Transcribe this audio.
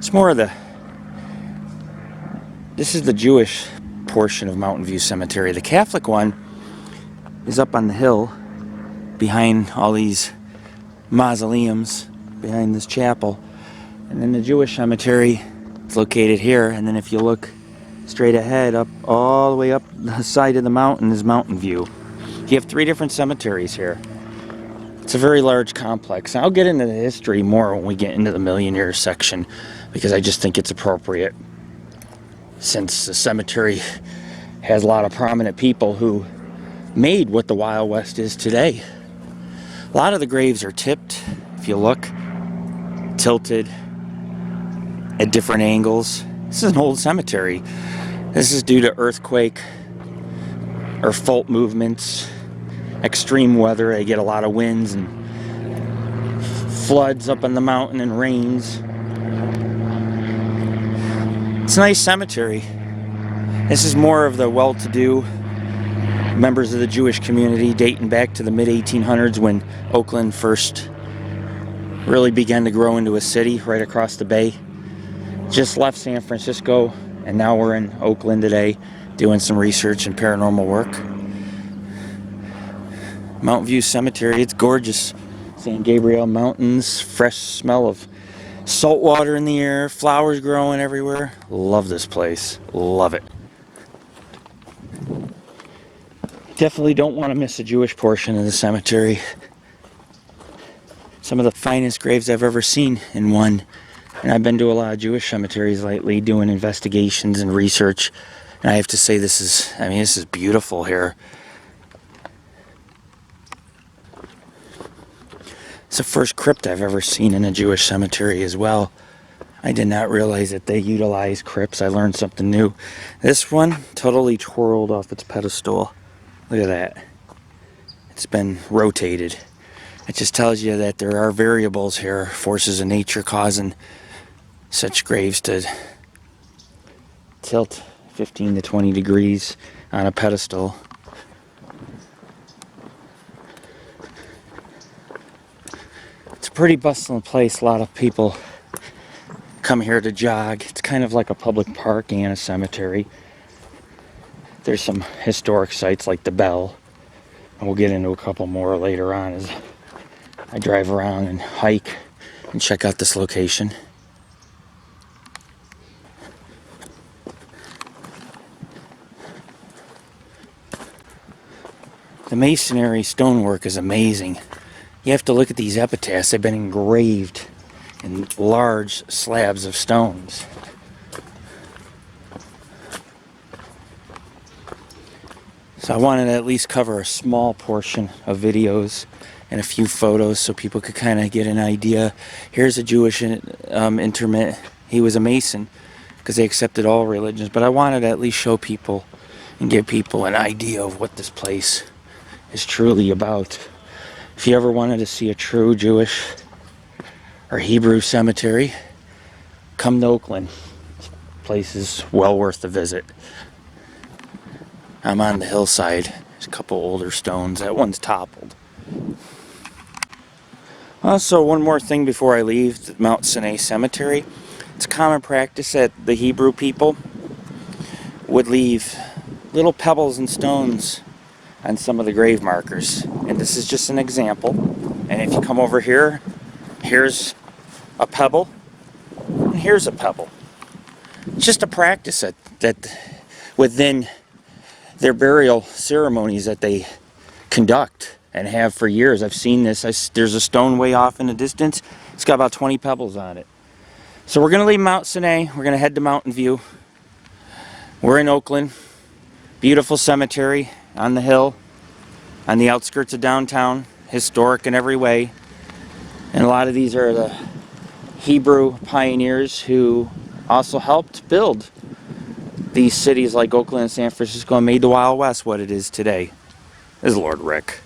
It's more of the, this is the Jewish portion of Mountain View Cemetery. The Catholic one is up on the hill behind all these mausoleums, behind this chapel. And then the Jewish cemetery is located here. And then if you look straight ahead, up all the way up the side of the mountain is Mountain View. You have 3 different cemeteries here. It's a very large complex. I'll get into the history more when we get into the Millionaire section, because I just think it's appropriate, since the cemetery has a lot of prominent people who made what the Wild West is today. A lot of the graves are tipped, if you look, tilted at different angles. This is an old cemetery. This is due to earthquake or fault movements, extreme weather. They get a lot of winds and floods up on the mountain and rains. It's a nice cemetery. This is more of the well-to-do members of the Jewish community, dating back to the mid-1800s when Oakland first really began to grow into a city right across the bay. Just left San Francisco, and now we're in Oakland today doing some research and paranormal work. Mountain View Cemetery, it's gorgeous. San Gabriel Mountains, fresh smell of salt water in the air, flowers growing everywhere. Love this place. Love it. Definitely don't want to miss a Jewish portion of the cemetery. Some of the finest graves I've ever seen in one. And I've been to a lot of Jewish cemeteries lately doing investigations and research. And I have to say, this is beautiful here. It's the first crypt I've ever seen in a Jewish cemetery as well. I did not realize that they utilize crypts. I learned something new. This one totally twirled off its pedestal. Look at that. It's been rotated. It just tells you that there are variables here, forces of nature causing such graves to tilt 15 to 20 degrees on a pedestal. It's a pretty bustling place. A lot of people come here to jog. It's kind of like a public park and a cemetery. There's some historic sites like the Bell, and we'll get into a couple more later on as I drive around and hike and check out this location. The masonry stonework is amazing. You have to look at these epitaphs. They've been engraved in large slabs of stones. So I wanted to at least cover a small portion of videos and a few photos so people could kind of get an idea. Here's a Jewish interment. He was a Mason because they accepted all religions, but I wanted to at least show people and give people an idea of what this place is truly about. If you ever wanted to see a true Jewish or Hebrew cemetery, come to Oakland. This place is well worth the visit. I'm on the hillside. There's a couple older stones. That one's toppled. Also, one more thing before I leave the Mount Sinai Cemetery. It's common practice that the Hebrew people would leave little pebbles and stones on some of the grave markers. And this is just an example. And if you come over here, here's a pebble, and here's a pebble. It's just a practice that within their burial ceremonies that they conduct and have for years. I've seen this. There's a stone way off in the distance. It's got about 20 pebbles on it. So we're going to leave Mount Sinai. We're going to head to Mountain View. We're in Oakland. Beautiful cemetery on the hill, on the outskirts of downtown. Historic in every way. And a lot of these are the Hebrew pioneers who also helped build these cities like Oakland and San Francisco and made the Wild West what it is today. This is Lord Rick.